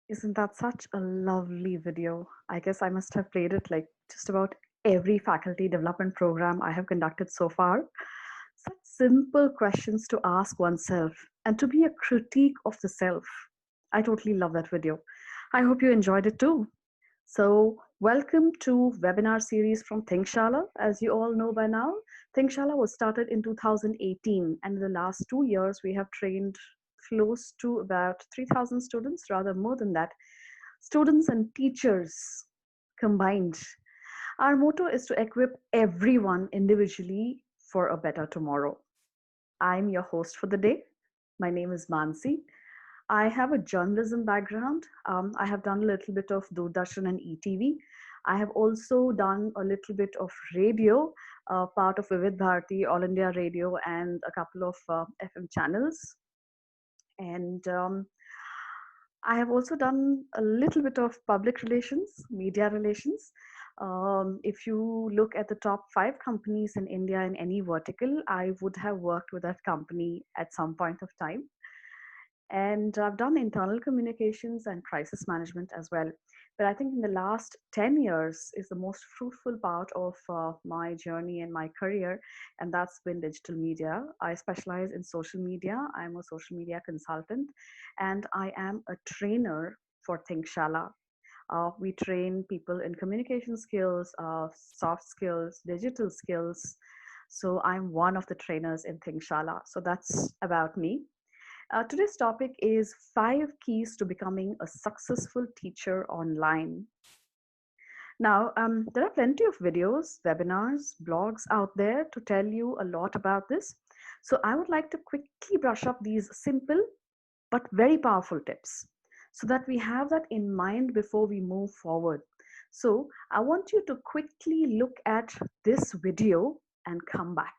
Isn't that such a lovely video? I guess I must have played it like just about every faculty development program I have conducted so far. Such simple questions to ask oneself and to be a critique of the self. I totally love that video. I hope you enjoyed it too. So, welcome to webinar series from Thinkshala. As you all know by now, Thinkshala was started in 2018, and in the last 2 years, we have trained close to about 3,000 students, rather more than that, students and teachers combined. Our motto is to equip everyone individually for a better tomorrow. I'm your host for the day. My name is Mansi. I have a journalism background. I have done a little bit of Doordarshan and ETV. I have also done a little bit of radio, part of Vivid Bharati, All India Radio, and a couple of FM channels. And I have also done a little bit of public relations, media relations. If you look at the top 5 companies in India in any vertical, I would have worked with that company at some point of time. And I've done internal communications and crisis management as well. But I think in the last 10 years is the most fruitful part of my journey and my career, and that's been digital media. I specialize in social media. I'm a social media consultant, and I am a trainer for Thinkshala. We train people in communication skills, soft skills, digital skills. So I'm one of the trainers in Thinkshala. So that's about me. Today's topic is 5 keys to becoming a successful teacher online. Now, there are plenty of videos, webinars, blogs out there to tell you a lot about this. So, I would like to quickly brush up these simple but very powerful tips so that we have that in mind before we move forward. So, I want you to quickly look at this video and come back.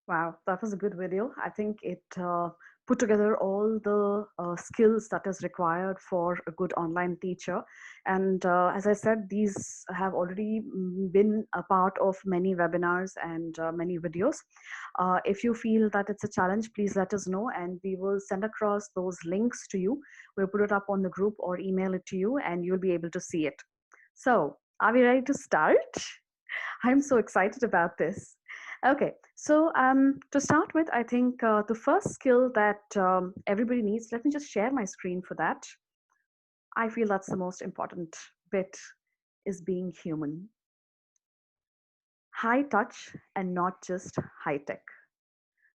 Wow, that was a good video. I think it put together all the skills that is required for a good online teacher. And as I said, these have already been a part of many webinars and many videos. If you feel that it's a challenge, please let us know and we will send across those links to you. We'll put it up on the group or email it to you and you'll be able to see it. So, are we ready to start? I'm so excited about this. Okay, so to start with, I think the first skill that everybody needs, let me just share my screen for that. I feel that's the most important bit is being human. High touch and not just high tech.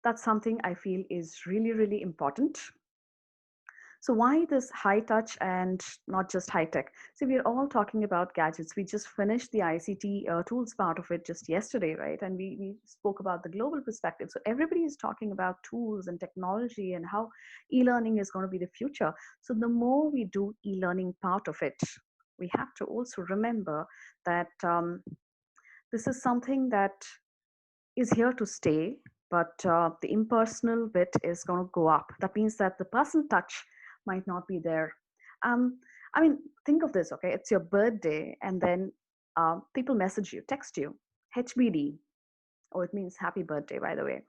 That's something I feel is really, really important. So why this high touch and not just high tech? So we're all talking about gadgets. We just finished the ICT tools part of it just yesterday, right? And we spoke about the global perspective. So everybody is talking about tools and technology and how e-learning is going to be the future. So the more we do e-learning part of it, we have to also remember that this is something that is here to stay, but the impersonal bit is going to go up. That means that the personal touch might not be there. Um, I mean, think of this, okay? It's your birthday, and then people message you, text you, HBD. Oh, it means happy birthday, by the way.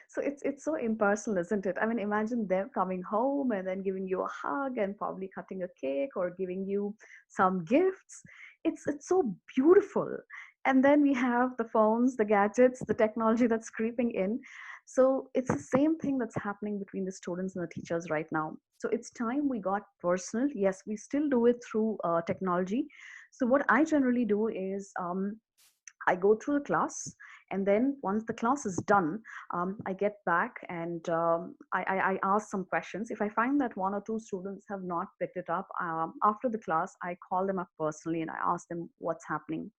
So it's so impersonal, isn't it? I mean, imagine them coming home and then giving you a hug and probably cutting a cake or giving you some gifts. It's so beautiful. And then we have the phones, the gadgets, the technology that's creeping in. So it's the same thing that's happening between the students and the teachers right now. So it's time we got personal. Yes, we still do it through technology. So what I generally do is I go through the class, and then once the class is done, I get back and I ask some questions. If I find that one or two students have not picked it up, after the class, I call them up personally and I ask them what's happening,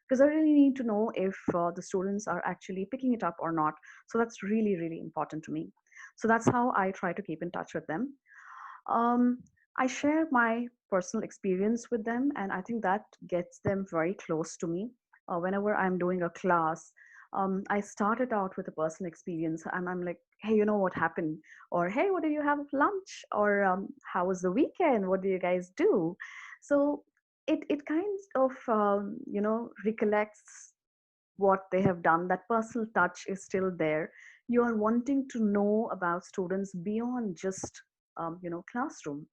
because I really need to know if the students are actually picking it up or not. So that's really, really important to me. So that's how I try to keep in touch with them. um, I share my personal experience with them, and I think that gets them very close to me. Whenever I'm doing a class, I started out with a personal experience, and I'm like, hey, you know what happened? Or, hey, what do you have for lunch? Or, how was the weekend? What do you guys do? So it kind of, recollects what they have done. That personal touch is still there. You are wanting to know about students beyond just classroom.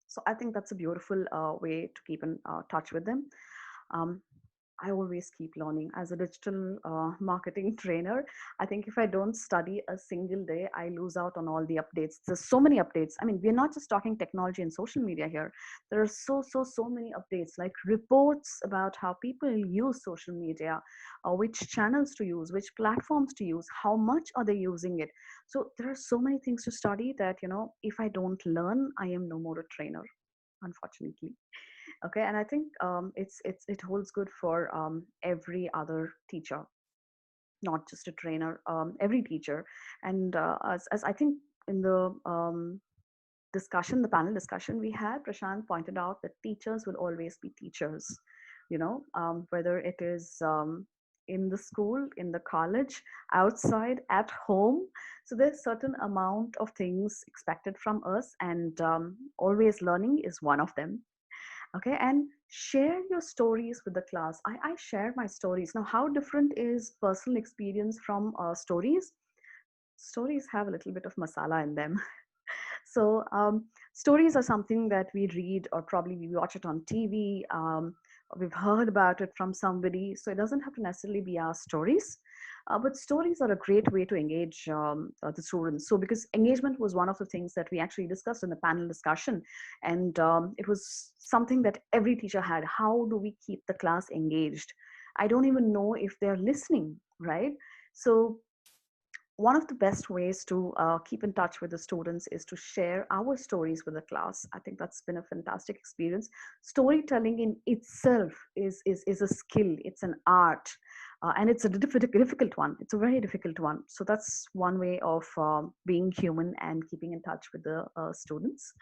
So I think that's a beautiful way to keep in touch with them. um, I always keep learning as a digital marketing trainer. I think if I don't study a single day, I lose out on all the updates. There's so many updates. I mean, we're not just talking technology and social media here. There are so many updates, like reports about how people use social media, which channels to use, which platforms to use, how much are they using it. So there are so many things to study that, if I don't learn, I am no more a trainer, unfortunately. Okay, and I think it holds good for every other teacher, not just a trainer. Every teacher. And as I think in the discussion, the panel discussion we had, Prashant pointed out that teachers will always be teachers. Whether it is in the school, in the college, outside, at home. So there's certain amount of things expected from us, and always learning is one of them. Okay, and share your stories with the class. I share my stories. Now, how different is personal experience from stories? Stories have a little bit of masala in them. So stories are something that we read, or probably we watch it on TV. We've heard about it from somebody, so it doesn't have to necessarily be our stories. But stories are a great way to engage the students. So because engagement was one of the things that we actually discussed in the panel discussion, and it was something that every teacher had. How do we keep the class engaged? I don't even know if they're listening, right? So one of the best ways to keep in touch with the students is to share our stories with the class. I think that's been a fantastic experience. Storytelling in itself is a skill, it's an art, and it's a difficult one. It's a very difficult one. So that's one way of being human and keeping in touch with the students.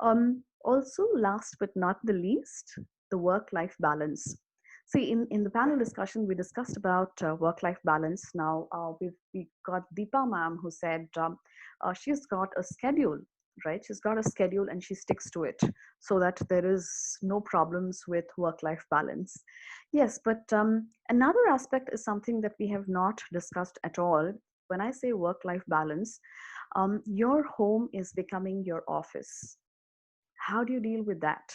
Also, last but not the least, the work life balance. See, in the panel discussion, we discussed about work-life balance. Now, we got Deepa ma'am who said she's got a schedule, right? She's got a schedule and she sticks to it so that there is no problems with work-life balance. Yes, but another aspect is something that we have not discussed at all. When I say work-life balance, your home is becoming your office. How do you deal with that?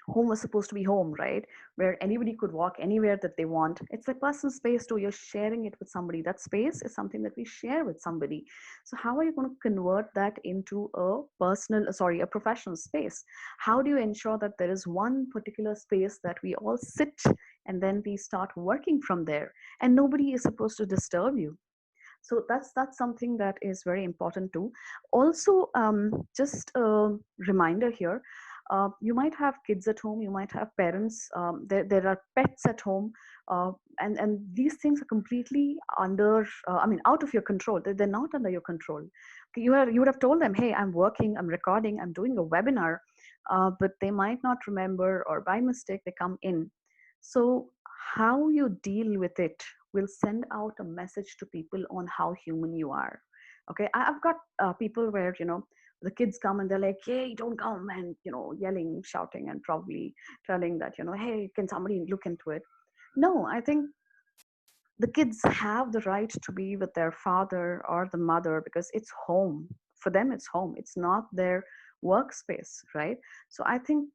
Home was supposed to be home, right? Where anybody could walk anywhere that they want. It's like personal space too. You're sharing it with somebody. That space is something that we share with somebody. So how are you going to convert that into a professional space? How do you ensure that there is one particular space that we all sit and then we start working from there, and nobody is supposed to disturb you? So that's something that is very important too. Also, just a reminder here, you might have kids at home, you might have parents, there are pets at home, and these things are completely out of your control. They're not under your control. You would have told them, hey, I'm working, I'm recording, I'm doing a webinar, but they might not remember, or by mistake they come in. So how you deal with it will send out a message to people on how human you are. Okay, I've got people where the kids come and they're like, hey, don't come, and yelling, shouting, and probably telling that, hey, can somebody look into it? No, I think the kids have the right to be with their father or the mother, because it's home for them. It's home, it's not their workspace, right? So I think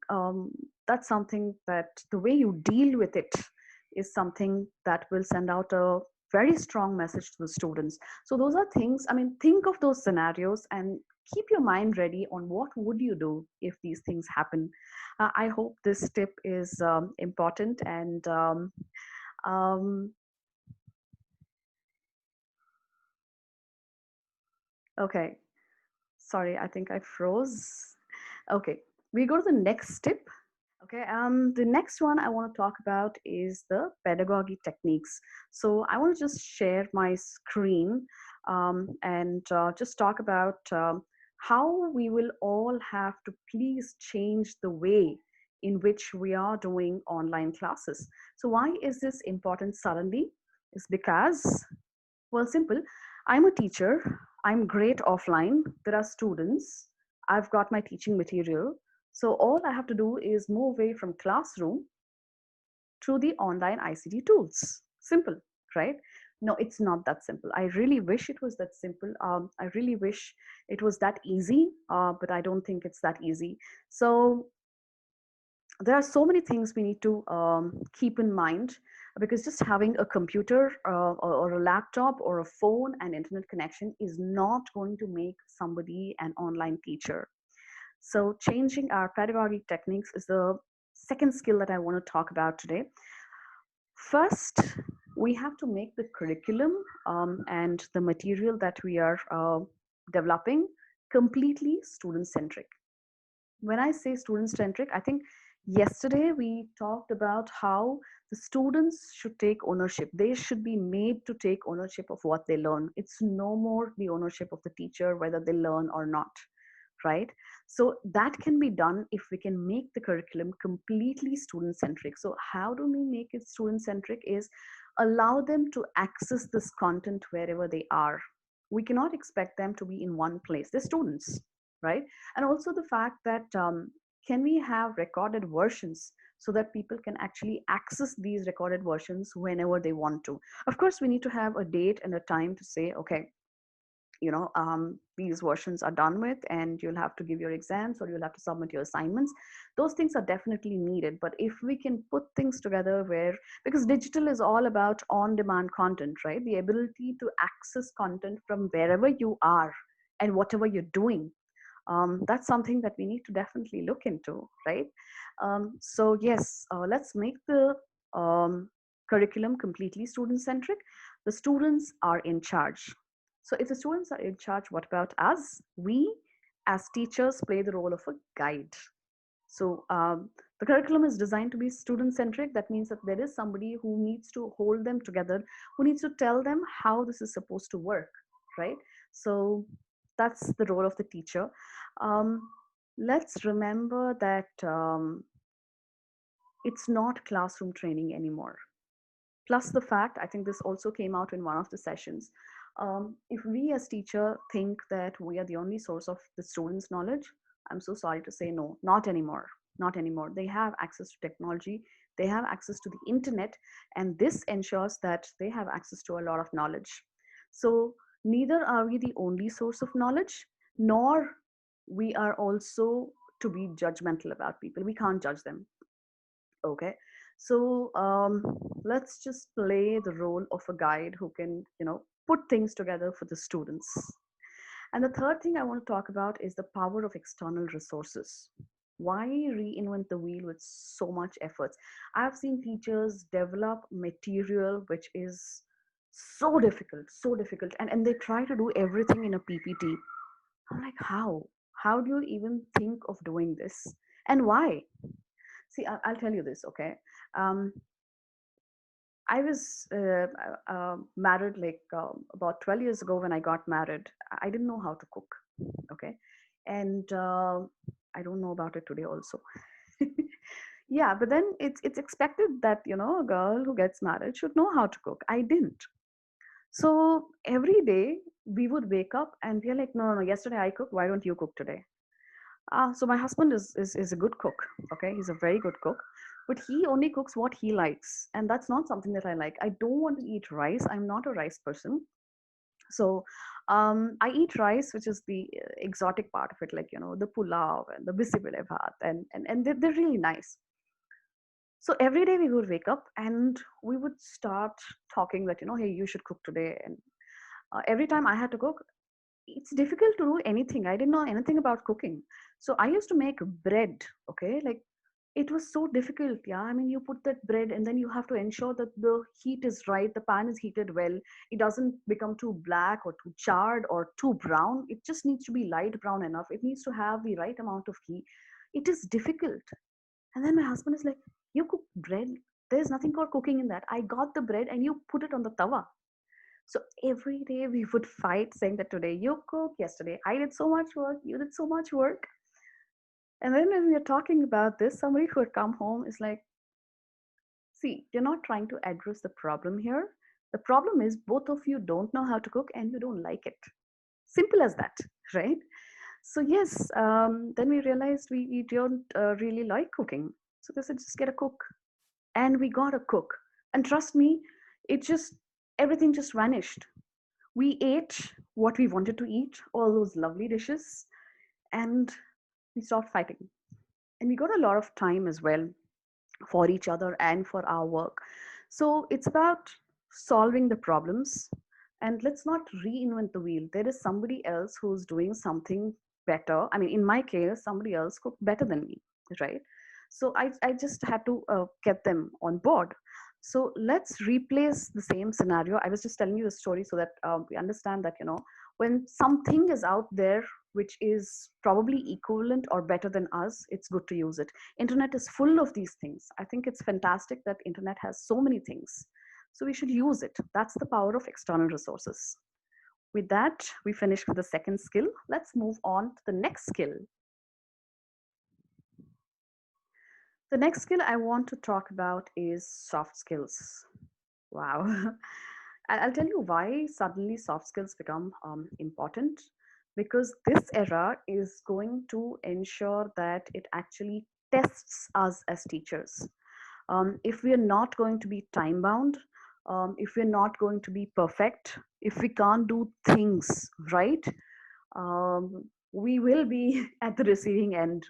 that's something that the way you deal with it is something that will send out a very strong message to the students. So those are things, I mean, think of those scenarios and keep your mind ready on what would you do if these things happen. I hope this tip is important. And um, okay, sorry, I think I froze. Okay, we go to the next tip. Okay, the next one I want to talk about is the pedagogy techniques. So I want to just share my screen and just talk about how we will all have to please change the way in which we are doing online classes. So why is this important suddenly? It's because, well, simple. I'm a teacher. I'm great offline. There are students. I've got my teaching material. So all I have to do is move away from classroom to the online ICT tools. Simple, right? No, it's not that simple. I really wish it was that simple. I really wish it was that easy, but I don't think it's that easy. So there are so many things we need to keep in mind, because just having a computer or a laptop or a phone and internet connection is not going to make somebody an online teacher. So changing our pedagogy techniques is the second skill that I want to talk about today. First, we have to make the curriculum and the material that we are developing completely student centric. When I say student centric, I think yesterday we talked about how the students should take ownership. They should be made to take ownership of what they learn. It's no more the ownership of the teacher, whether they learn or not, right? So that can be done if we can make the curriculum completely student centric. So how do we make it student centric is allow them to access this content wherever they are. We cannot expect them to be in one place. They're students, right? And also the fact that can we have recorded versions so that people can actually access these recorded versions whenever they want to. Of course, we need to have a date and a time to say, okay, these versions are done with and you'll have to give your exams or you'll have to submit your assignments. Those things are definitely needed, but if we can put things together where, because digital is all about on demand content, right? The ability to access content from wherever you are and whatever you're doing, that's something that we need to definitely look into, right? So yes, let's make the um, curriculum completely student centric. The students are in charge. So if the students are in charge, what about us? We as teachers play the role of a guide. So the curriculum is designed to be student centric. That means that there is somebody who needs to hold them together, who needs to tell them how this is supposed to work, right? So that's the role of the teacher. Um, let's remember that it's not classroom training anymore. Plus the fact, I think this also came out in one of the sessions, if we as teacher think that we are the only source of the students knowledge, I'm so sorry to say, no, not anymore. Not anymore. They have access to technology, they have access to the internet, and this ensures that they have access to a lot of knowledge. So neither are we the only source of knowledge, nor we are also to be judgmental about people. We can't judge them. Okay, so let's just play the role of a guide who can, put things together for the students. And the third thing I want to talk about is the power of external resources. Why reinvent the wheel with so much efforts? I've seen teachers develop material which is so difficult, and they try to do everything in a PPT. I'm like, how? How do you even think of doing this? And why? See, I'll tell you this, okay? Um, I was married like about 12 years ago when I got married. I didn't know how to cook, okay? And I don't know about it today also. Yeah, but then it's expected that, a girl who gets married should know how to cook. I didn't. So every day we would wake up and we are like, no, no, no, yesterday I cooked, why don't you cook today? So my husband is a good cook. Okay, he's a very good cook, but he only cooks what he likes, and that's not something that I like. I don't want to eat rice. I'm not a rice person. So I eat rice, which is the exotic part of it, like the pulao and the bisibele bhat, and they're really nice. So every day we would wake up and we would start talking that, hey, you should cook today. And every time I had to cook, it's difficult to do anything. I didn't know anything about cooking. So I used to make bread, okay? Like it was so difficult. Yeah. I mean, you put that bread and then you have to ensure that the heat is right, the pan is heated well. It doesn't become too black or too charred or too brown. It just needs to be light brown enough. It needs to have the right amount of heat. It is difficult. And then my husband is like, you cook bread? There's nothing called cooking in that. I got the bread and you put it on the tawa. So every day we would fight saying that today you cook, yesterday I did so much work, you did so much work. And then when we are talking about this, somebody who had come home is like, see, you're not trying to address the problem here. The problem is both of you don't know how to cook and you don't like it. Simple as that, right? So yes, then we realized we don't really like cooking. So they said, just get a cook. And we got a cook. And trust me, it just, everything just vanished. We ate what we wanted to eat, all those lovely dishes, and we stopped fighting. And we got a lot of time as well for each other and for our work. So it's about solving the problems, and let's not reinvent the wheel. There is somebody else who's doing something better. I mean, in my case, somebody else cooked better than me, right? So I just had to get them on board. So let's replace the same scenario. I was just telling you the story so that we understand that, when something is out there which is probably equivalent or better than us, it's good to use it. Internet is full of these things. I think it's fantastic that internet has so many things, so we should use it. That's the power of external resources. With that, we finished with the second skill. Let's move on to the next skill. The next skill I want to talk about is soft skills. Wow. I'll tell you why suddenly soft skills become important. Because this era is going to ensure that it actually tests us as teachers. If we are not going to be time bound, if we're not going to be perfect, if we can't do things right, we will be at the receiving end.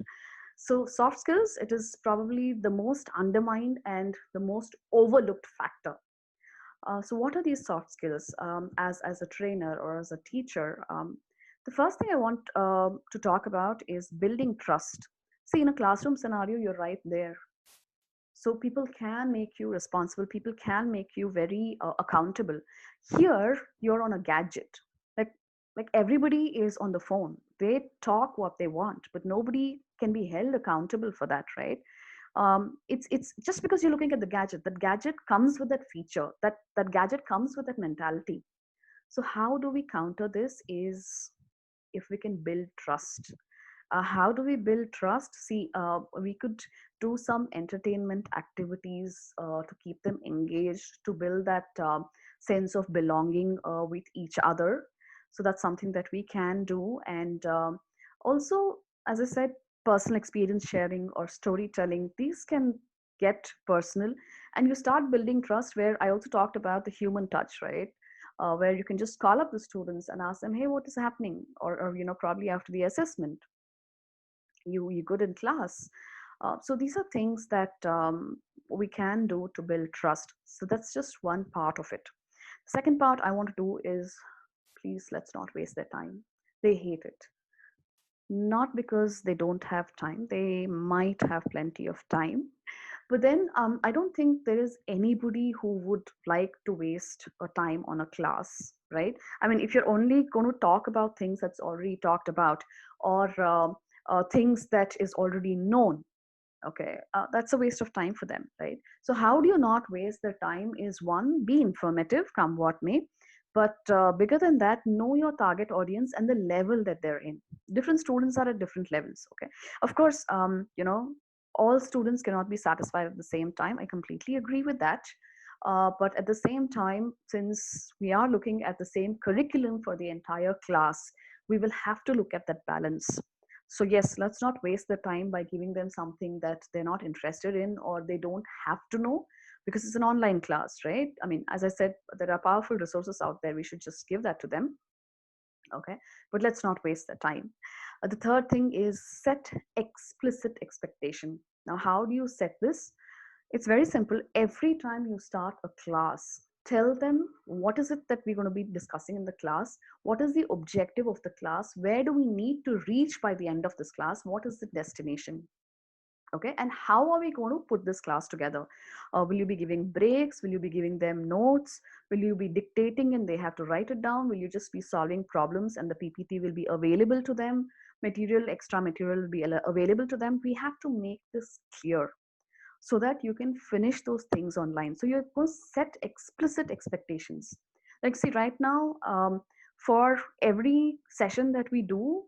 So, soft skills, it is probably the most undermined and the most overlooked factor. So, what are these soft skills? As a trainer or as a teacher, the first thing I want to talk about is building trust. See, in a classroom scenario, you're right there. So people can make you responsible. People can make you very accountable. Here, you're on a gadget. Like like everybody is on the phone. They talk what they want, but nobody can be held accountable for that, right? It's just because you're looking at the gadget. That gadget comes with that feature. That gadget comes with that mentality. So how do we counter this? Is if we can build trust. How do we build trust? See, we could do some entertainment activities to keep them engaged, to build that sense of belonging with each other. So that's something that we can do. And also, as I said, personal experience sharing or storytelling, these can get personal, and you start building trust, where I also talked about the human touch, right? Where you can just call up the students and ask them, hey, what is happening? Or probably after the assessment, you good in class. So these are things that we can do to build trust. So that's just one part of it. Second part I want to do is, please, let's not waste their time. They hate it. Not because they don't have time, they might have plenty of time, but then I don't think there is anybody who would like to waste a time on a class, right? I mean, if you're only going to talk about things that's already talked about, or things that is already known, okay, that's a waste of time for them, right? So how do you not waste their time is, one, be informative, come what may, but bigger than that, know your target audience and the level that they're in. Different students are at different levels, okay? Of course, all students cannot be satisfied at the same time. I completely agree with that. But at the same time, since we are looking at the same curriculum for the entire class, we will have to look at that balance. So yes, let's not waste the time by giving them something that they're not interested in or they don't have to know, because it's an online class, right? I mean, as I said, there are powerful resources out there. We should just give that to them, okay? But let's not waste the time. The third thing is set explicit expectation. Now, how do you set this? It's very simple. Every time you start a class, tell them what is it that we're going to be discussing in the class, what is the objective of the class, where do we need to reach by the end of this class, what is the destination. Okay, and how are we going to put this class together? Will you be giving breaks? Will you be giving them notes? Will you be dictating and they have to write it down? Will you just be solving problems and the PPT will be available to them? Material, extra material will be available to them. We have to make this clear so that you can finish those things online. So you're going to set explicit expectations. Like, see, right now, for every session that we do,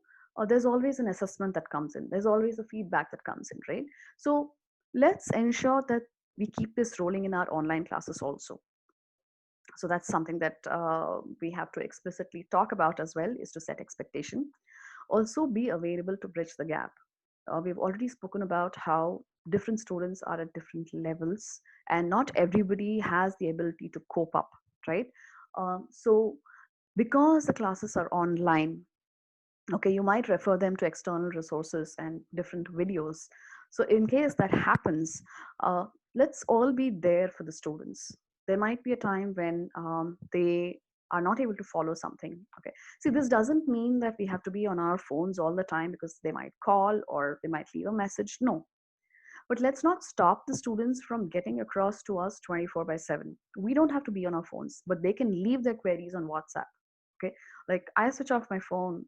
there's always an assessment that comes in. There's always a feedback that comes in, right? So let's ensure that we keep this rolling in our online classes also. So that's something that we have to explicitly talk about as well, is to set expectation. Also be available to bridge the gap. We've already spoken about how different students are at different levels and not everybody has the ability to cope up, right? So because the classes are online, okay, you might refer them to external resources and different videos. So in case that happens, let's all be there for the students. There might be a time when they are not able to follow something. Okay, see, this doesn't mean that we have to be on our phones all the time because they might call or they might leave a message. No, but let's not stop the students from getting across to us 24/7. We don't have to be on our phones, but they can leave their queries on WhatsApp. Okay, like I switch off my phone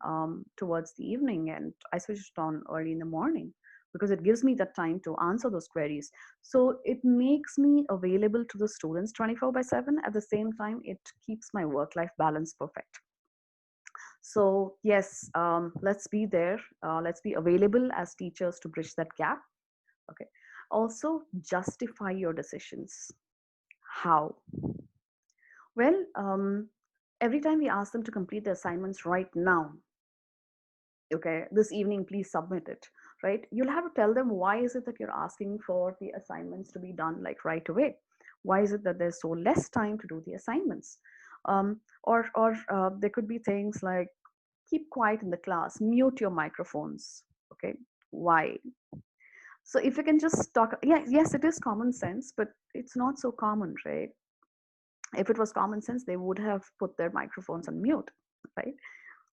towards the evening and I switch it on early in the morning because it gives me that time to answer those queries. So it makes me available to the students 24/7. At the same time, it keeps my work-life balance perfect. So yes, let's be there. Let's be available as teachers to bridge that gap. Okay. Also, justify your decisions. How? Well, every time we ask them to complete the assignments right now, okay, this evening, please submit it, right? You'll have to tell them why is it that you're asking for the assignments to be done like right away? Why is it that there's so less time to do the assignments? Or there could be things like keep quiet in the class, mute your microphones. Okay, why? So if you can just talk, yeah, yes, it is common sense, but it's not so common, right? If it was common sense, they would have put their microphones on mute, right?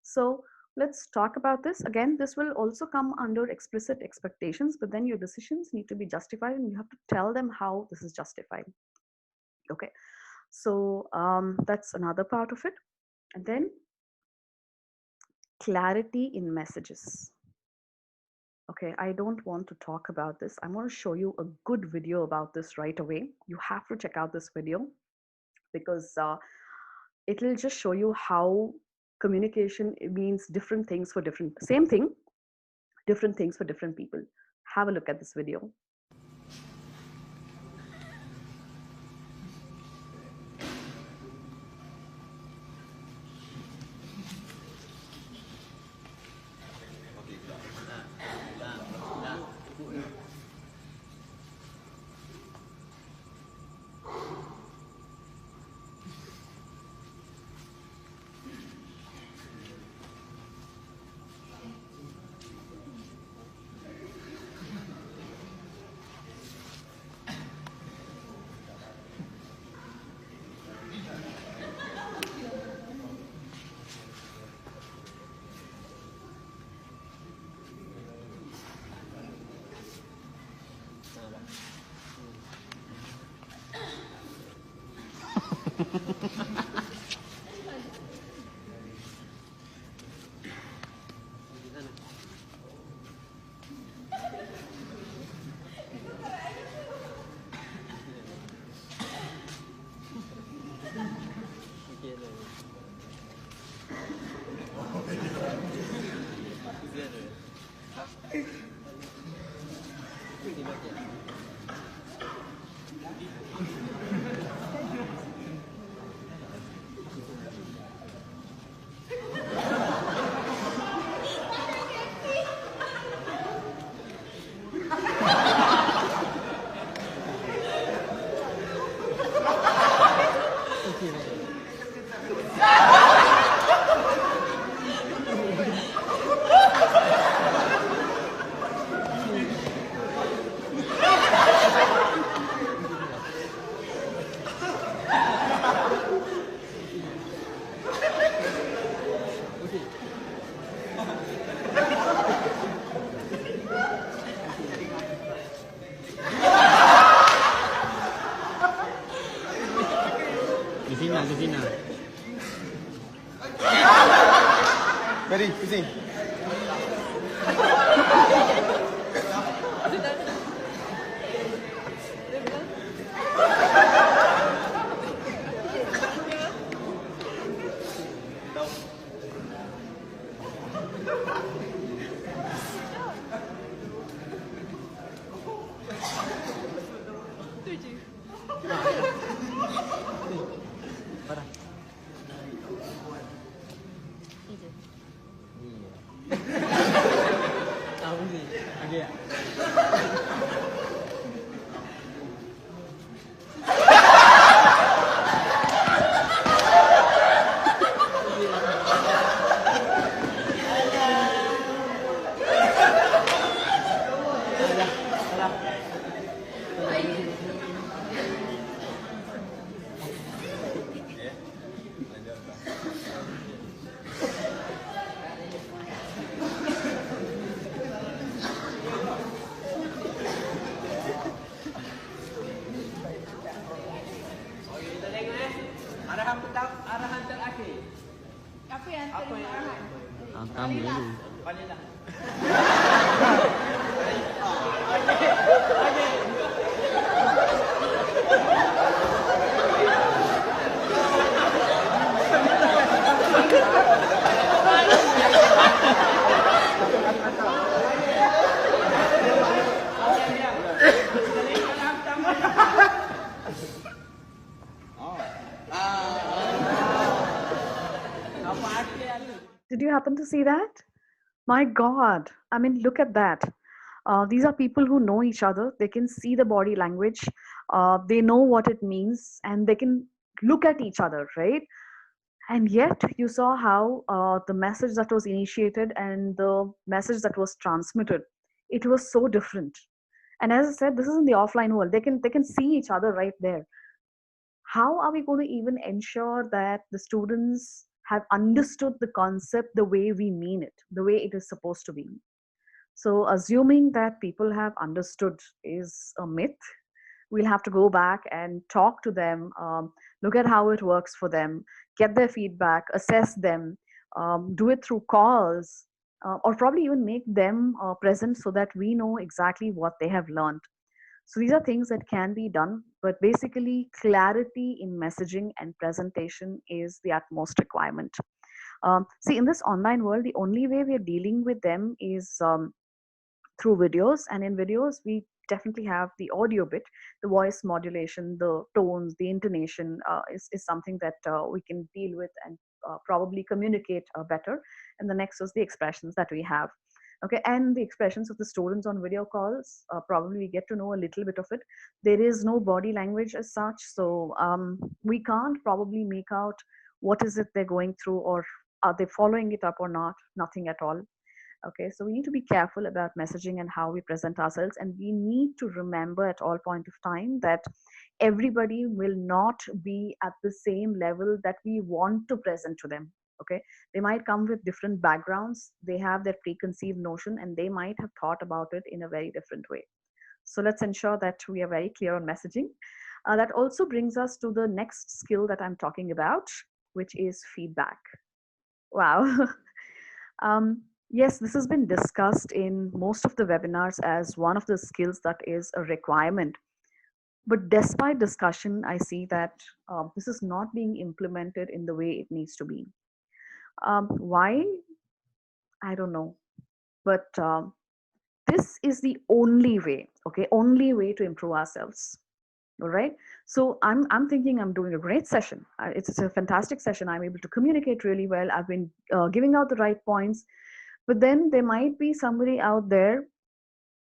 So let's talk about this. Again, this will also come under explicit expectations, but then your decisions need to be justified and you have to tell them how this is justified. Okay, so that's another part of it. And then clarity in messages. Okay, I don't want to talk about this. I'm going to show you a good video about this right away. You have to check out this video because it will just show you how communication means different things for different, same thing, different things for different people. Have a look at this video. Ready, busy. Arahan terakhir. Apa yang terima arahan? Kami dulu. Vanilla. Did you happen to see that? My God. I mean, look at that. These are people who know each other. They can see the body language. They know what it means and they can look at each other, right? And yet, you saw how the message that was initiated and the message that was transmitted, it was so different. And as I said, this is in the offline world. They can see each other right there. How are we going to even ensure that the students have understood the concept the way we mean it, the way it is supposed to be? So, assuming that people have understood is a myth. We'll have to go back and talk to them, look at how it works for them, get their feedback, assess them, do it through calls, or probably even make them present so that we know exactly what they have learned. So these are things that can be done, but basically, clarity in messaging and presentation is the utmost requirement. See, in this online world, the only way we are dealing with them is through videos, and in videos we definitely have the audio bit, the voice modulation, the tones, the intonation is something that we can deal with and probably communicate better. And the next is the expressions that we have. Okay, and the expressions of the students on video calls, probably we get to know a little bit of it. There is no body language as such, so we can't probably make out what is it they're going through, or are they following it up or not. Nothing at all. Okay, so we need to be careful about messaging and how we present ourselves, and we need to remember at all point of time that everybody will not be at the same level that we want to present to them. Okay, they might come with different backgrounds, they have their preconceived notion, and they might have thought about it in a very different way. So let's ensure that we are very clear on messaging. That also brings us to the next skill that I'm talking about, which is feedback. Wow. Yes, this has been discussed in most of the webinars as one of the skills that is a requirement. But despite discussion, I see that this is not being implemented in the way it needs to be. Why? I don't know. But this is the only way, okay, only way to improve ourselves. All right. So I'm thinking I'm doing a great session. It's a fantastic session. I'm able to communicate really well. I've been giving out the right points. But then there might be somebody out there.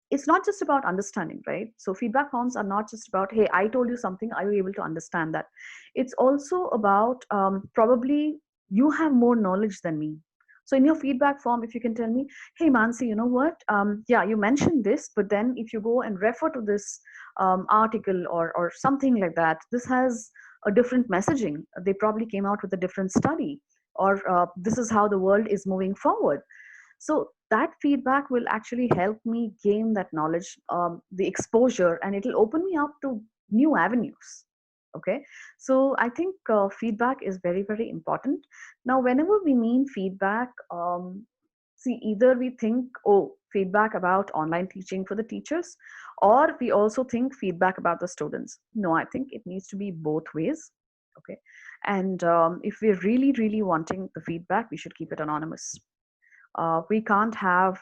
It's not just about understanding, right? So feedback forms are not just about, hey, I told you something, are you able to understand that? It's also about probably you have more knowledge than me. So in your feedback form, if you can tell me, hey Mansi, you know what, yeah, you mentioned this, but then if you go and refer to this article or something like that, this has a different messaging. They probably came out with a different study, or this is how the world is moving forward. So that feedback will actually help me gain that knowledge, the exposure, and it'll open me up to new avenues. Okay, so I think feedback is very, very important. Now, whenever we mean feedback, see, either we think, oh, feedback about online teaching for the teachers, or we also think feedback about the students. No, I think it needs to be both ways. Okay, and if we're really, really wanting the feedback, we should keep it anonymous. We can't have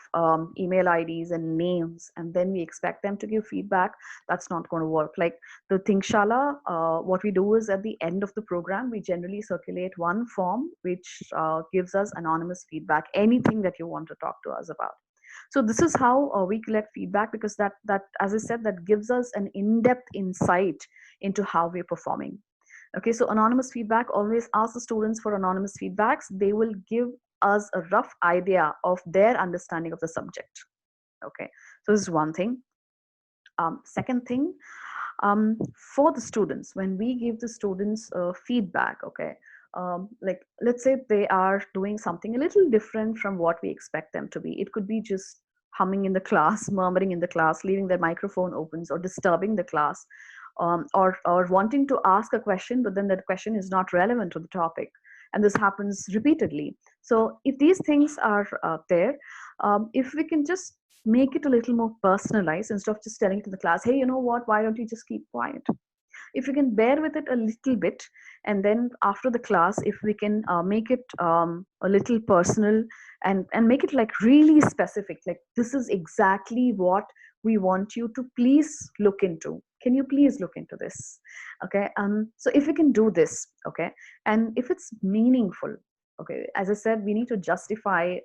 email IDs and names and then we expect them to give feedback. That's not going to work. Like the Thingshala, what we do is at the end of the program, we generally circulate one form which gives us anonymous feedback, anything that you want to talk to us about. So this is how we collect feedback, because that, as I said, that gives us an in-depth insight into how we're performing. Okay, so anonymous feedback, always ask the students for anonymous feedbacks. They will give us a rough idea of their understanding of the subject. Okay, so this is one thing. Second thing, um, for the students, when we give the students feedback, okay, like let's say they are doing something a little different from what we expect them to be. It could be just humming in the class, murmuring in the class, leaving their microphone opens, or disturbing the class, or wanting to ask a question, but then that question is not relevant to the topic. And this happens repeatedly. So if these things are there, if we can just make it a little more personalized instead of just telling to the class, hey, you know what, why don't you just keep quiet? If you can bear with it a little bit, and then after the class, if we can make it a little personal, and make it like really specific, like this is exactly what we want you to please look into, can you please look into this? Okay, so if we can do this, okay, and if it's meaningful, okay, as I said, we need to justify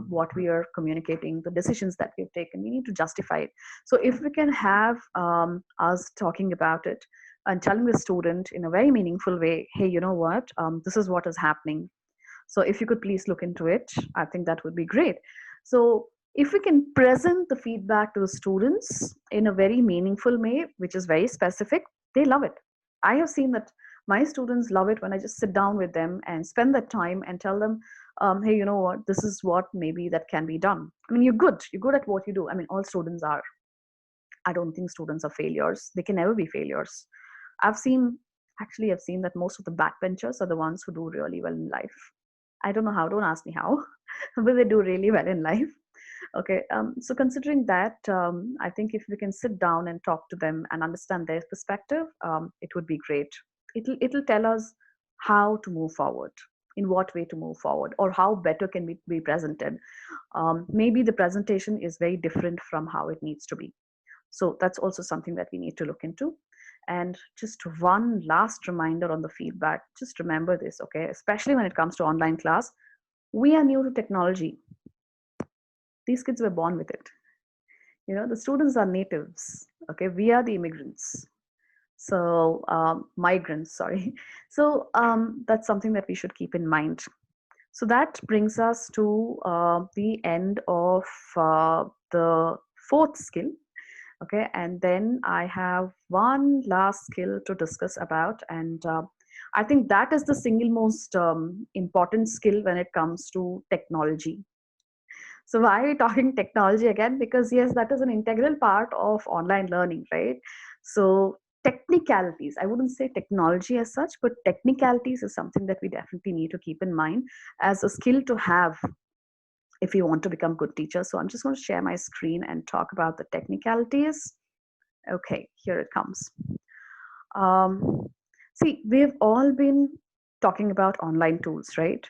what we are communicating, the decisions that we've taken, we need to justify it. So if we can have us talking about it and telling the student in a very meaningful way, hey, you know what, this is what is happening, so if you could please look into it, I think that would be great. So if we can present the feedback to the students in a very meaningful way, which is very specific, they love it. I have seen that my students love it when I just sit down with them and spend that time and tell them, hey, you know what, this is what maybe that can be done. I mean, you're good at what you do. I mean, all students are. I don't think students are failures. They can never be failures. I've seen, actually, I've seen that most of the backbenchers are the ones who do really well in life. I don't know how, don't ask me how, but they do really well in life. Okay, so considering that, I think if we can sit down and talk to them and understand their perspective, it would be great. It'll tell us how to move forward, in what way to move forward, or how better can we be presented. Maybe the presentation is very different from how it needs to be. So that's also something that we need to look into. And just one last reminder on the feedback, just remember this, okay, especially when it comes to online class, we are new to technology. These kids were born with it. You know, the students are natives, okay, we are the immigrants. So migrants, sorry. So that's something that we should keep in mind. So that brings us to the end of the fourth skill. Okay, and then I have one last skill to discuss about, and I think that is the single most important skill when it comes to technology. So why are we talking technology again? Because yes, that is an integral part of online learning, right? So technicalities, I wouldn't say technology as such, but technicalities is something that we definitely need to keep in mind as a skill to have if you want to become good teachers. So I'm just going to share my screen and talk about the technicalities. Okay, here it comes. Um, See, we've all been talking about online tools, right?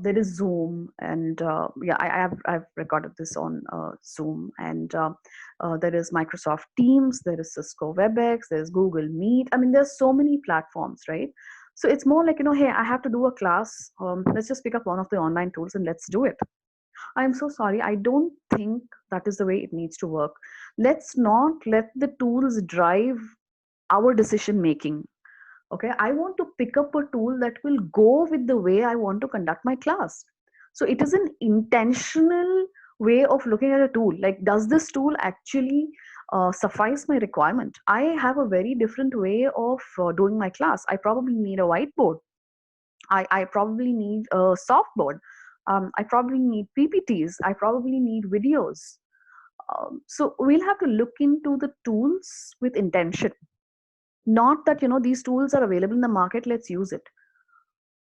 There is Zoom, and yeah, I've recorded this on Zoom, and there is Microsoft Teams, there is Cisco WebEx, there's Google Meet. I mean, there's so many platforms, right? So it's more like, you know, hey, I have to do a class. Let's just pick up one of the online tools and let's do it. I'm so sorry. I don't think that is the way it needs to work. Let's not let the tools drive our decision making. Okay, I want to pick up a tool that will go with the way I want to conduct my class. So it is an intentional way of looking at a tool, like does this tool actually suffice my requirement? I have a very different way of doing my class. I probably need a whiteboard. I probably need a softboard. I probably need ppts. I probably need videos. So we'll have to look into the tools with intention. Not that, these tools are available in the market, let's use it.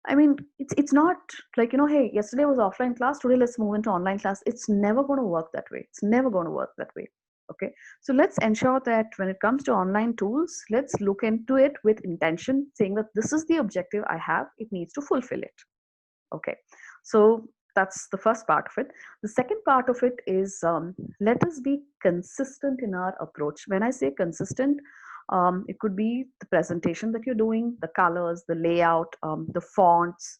I mean, it's not like, hey, yesterday was offline class, today let's move into online class. It's never going to work that way. It's never going to work that way. Okay. So let's ensure that when it comes to online tools, let's look into it with intention, saying that this is the objective I have, it needs to fulfill it. Okay. So that's the first part of it. The second part of it is, let us be consistent in our approach. When I say consistent, it could be the presentation that you're doing, the colors, the layout, the fonts,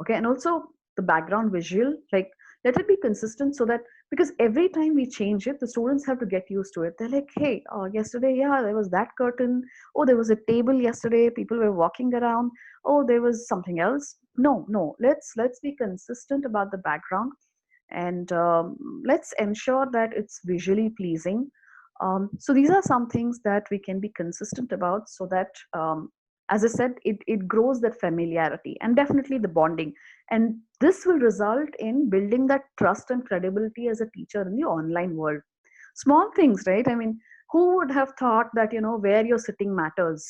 okay, and also the background visual. Like, let it be consistent so that, because every time we change it, the students have to get used to it. They're like, hey, yesterday, yeah, there was that curtain. Oh, there was a table yesterday. People were walking around. Oh, there was something else. No, no. Let's be consistent about the background, and let's ensure that it's visually pleasing. So these are some things that we can be consistent about, so that, as I said, it grows that familiarity and definitely the bonding. And this will result in building that trust and credibility as a teacher in the online world. Small things, right? I mean, who would have thought that, where you're sitting matters?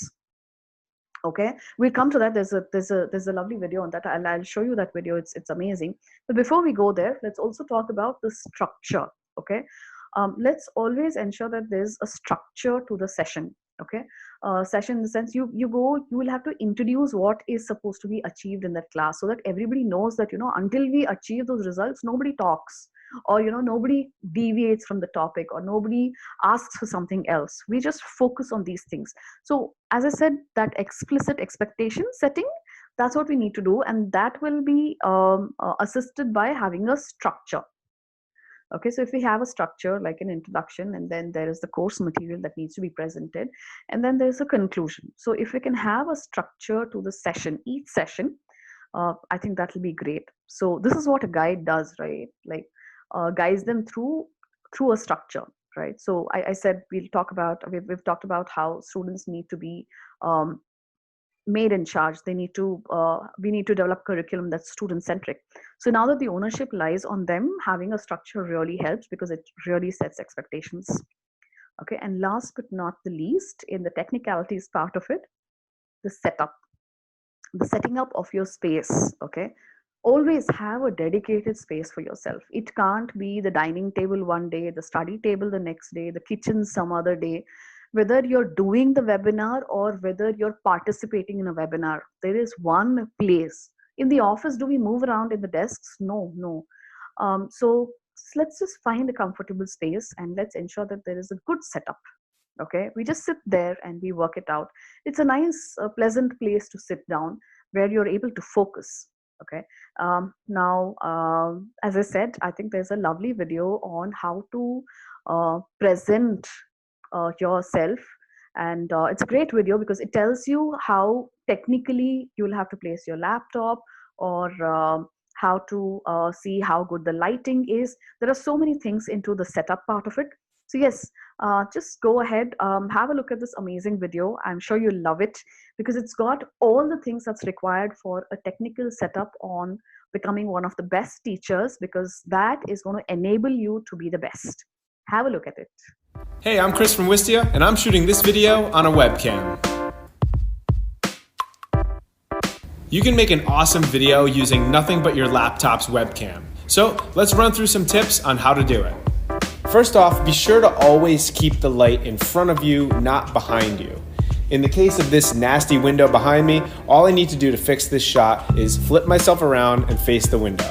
Okay, we'll come to that. There's a lovely video on that. I'll show you that video. It's amazing. But before we go there, let's also talk about the structure. Okay, let's always ensure that there's a structure to the session. Okay, session in the sense, you will have to introduce what is supposed to be achieved in that class, so that everybody knows that, until we achieve those results, nobody talks, or nobody deviates from the topic, or nobody asks for something else. We just focus on these things. So as I said, that explicit expectation setting, that's what we need to do, and that will be assisted by having a structure. Okay, so if we have a structure like an introduction, and then there is the course material that needs to be presented, and then there's a conclusion. So if we can have a structure to the session, each session, I think that will be great. So this is what a guide does, right? Like, guides them through a structure, right? So I said we've talked about how students need to be made in charge. They need to we need to develop curriculum that's student centric. So now that the ownership lies on them, having a structure really helps, because it really sets expectations. Okay, and last but not the least, in the technicalities part of it, the setting up of your space. Okay, always have a dedicated space for yourself. It can't be the dining table one day, the study table the next day, the kitchen some other day. Whether you're doing the webinar or whether you're participating in a webinar, there is one place. In the office, do we move around in the desks? No. So let's just find a comfortable space, and let's ensure that there is a good setup. Okay, we just sit there and we work it out. It's a nice, pleasant place to sit down, where you're able to focus. Okay, now, as I said, I think there's a lovely video on how to present yourself, and it's a great video, because it tells you how technically you'll have to place your laptop, or how to see how good the lighting is. There are so many things into the setup part of it. So yes, just go ahead, have a look at this amazing video. I'm sure you'll love it, because it's got all the things that's required for a technical setup on becoming one of the best teachers, because that is going to enable you to be the best. Have a look at it. Hey, I'm Chris from Wistia, and I'm shooting this video on a webcam. You can make an awesome video using nothing but your laptop's webcam. So let's run through some tips on how to do it. First off, be sure to always keep the light in front of you, not behind you. In the case of this nasty window behind me, all I need to do to fix this shot is flip myself around and face the window.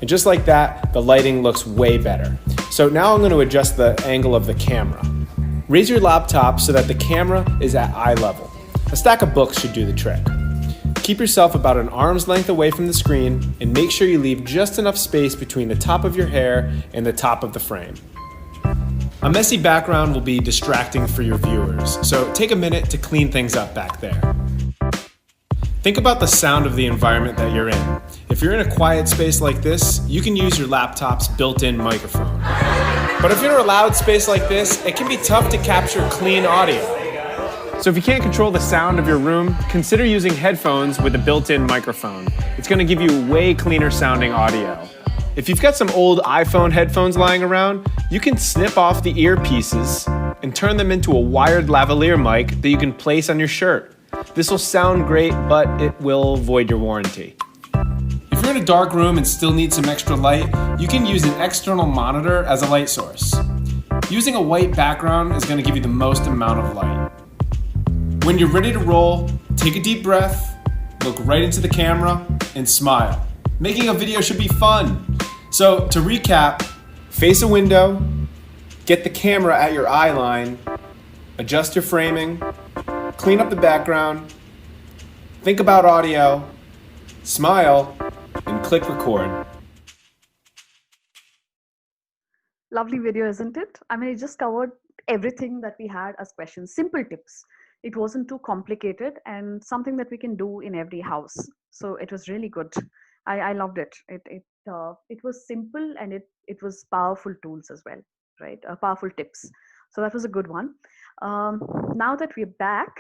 And just like that, the lighting looks way better. So now I'm going to adjust the angle of the camera. Raise your laptop so that the camera is at eye level. A stack of books should do the trick. Keep yourself about an arm's length away from the screen, and make sure you leave just enough space between the top of your hair and the top of the frame. A messy background will be distracting for your viewers, so take a minute to clean things up back there. Think about the sound of the environment that you're in. If you're in a quiet space like this, you can use your laptop's built-in microphone. But if you're in a loud space like this, it can be tough to capture clean audio. So if you can't control the sound of your room, consider using headphones with a built-in microphone. It's going to give you way cleaner sounding audio. If you've got some old iPhone headphones lying around, you can snip off the earpieces and turn them into a wired lavalier mic that you can place on your shirt. This will sound great, but it will void your warranty. If you're in a dark room and still need some extra light, you can use an external monitor as a light source. Using a white background is going to give you the most amount of light. When you're ready to roll, take a deep breath, look right into the camera, and smile. Making a video should be fun. So to recap, face a window, get the camera at your eye line, adjust your framing, clean up the background, think about audio, smile, and click record. Lovely video, isn't it? I mean, it just covered everything that we had as questions, simple tips. It wasn't too complicated and something that we can do in every house. So it was really good. I loved it. It was simple and it was powerful tools as well, right? Powerful tips. So that was a good one. Now that we're back,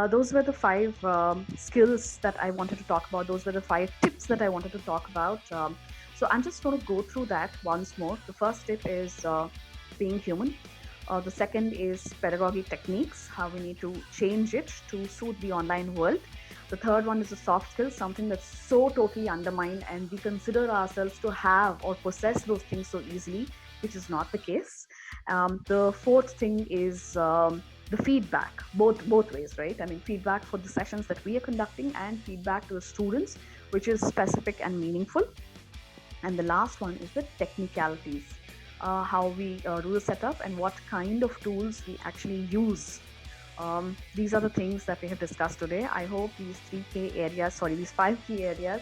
those were the 5 skills that I wanted to talk about. Those were the 5 tips that I wanted to talk about. So I'm just going to go through that once more. The first tip is being human. The second is pedagogy techniques, how we need to change it to suit the online world. The third one is the soft skills, something that's so totally undermined and we consider ourselves to have or possess those things so easily, which is not the case. The fourth thing is the feedback, both ways, right? I mean, feedback for the sessions that we are conducting and feedback to the students, which is specific and meaningful. And the last one is the technicalities, how we do the setup and what kind of tools we actually use. These are the things that we have discussed today. I hope these 5 key areas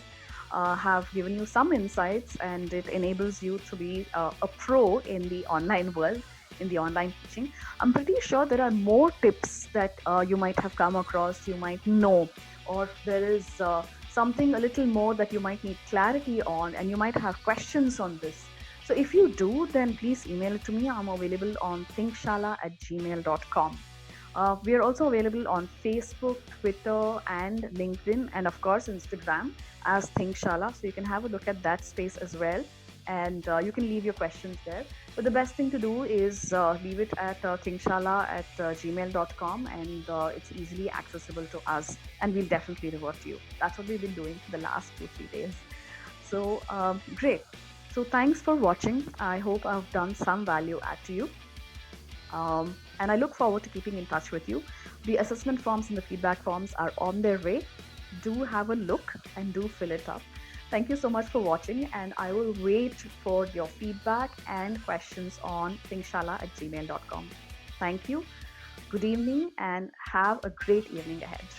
have given you some insights and it enables you to be a pro in the online world, in the online teaching. I'm pretty sure there are more tips that you might have come across, you might know, or there is something a little more that you might need clarity on and you might have questions on this. So if you do, then please email it to me. I'm available on thinkshala@gmail.com. We are also available on Facebook, Twitter, and LinkedIn, and of course Instagram as Thinkshala. So you can have a look at that space as well, and you can leave your questions there. But the best thing to do is leave it at thinkshala@gmail.com, and it's easily accessible to us, and we'll definitely revert to you. That's what we've been doing for the last 2-3 days. So great. So thanks for watching. I hope I've done some value add to you. And I look forward to keeping in touch with you. The assessment forms and the feedback forms are on their way. Do have a look and do fill it up. Thank you so much for watching, and I will wait for your feedback and questions on thinkshala@gmail.com. Thank you. Good evening and have a great evening ahead.